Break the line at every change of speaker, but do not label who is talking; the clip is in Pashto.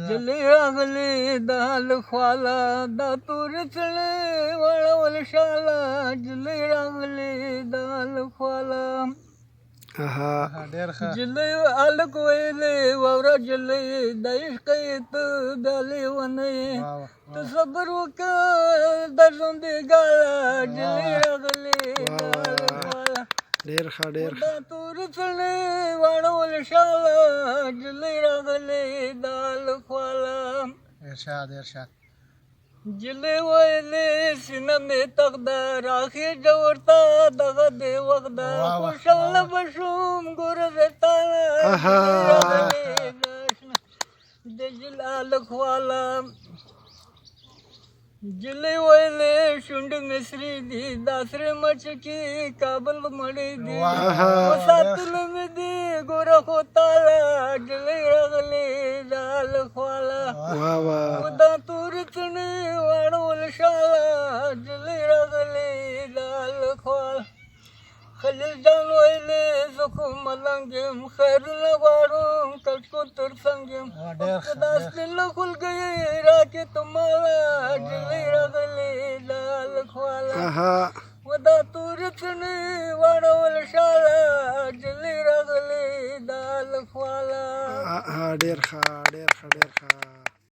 جلې راغلې د حال خواله دا تورې څڼې واړول شاله جلې راغلې د حال خواله
ډېر ښه
جلې هلک ویلې واوره جلې د عشق یې ته بیا لیونی ته صبر وکړه د ژوند ګاله جلې راغلې د حال خواله
ډېر ښه ډېر
دا تورې څڼې واړول شاله جلې راغلې د حال خواله
ډېر ښه
جلې ویلې سینه مې تغده راخېږه ورته دغه دې وخت ده خوشحاله به شوم ګوره زه تاله د جلال خواله جلې ویلې شونډې مې سرې دي دا سرې مچکې کابل مړې دي وساتلو مې دي ګوره خو تاله جلې راغلې د حال خواله دا تورې څڼې واړول شاله جلې راغلې د حال خواله خلیل جان ویلې زه خو ملنګ یم خیرونه غواړم کلکو تر څنګ یم دا سپینه خولګۍ راکې ته ماله جلې راغلې د حال خواله و دا تورې څڼې واړول شاله جلې راغلې د حال خواله
ډېر ښه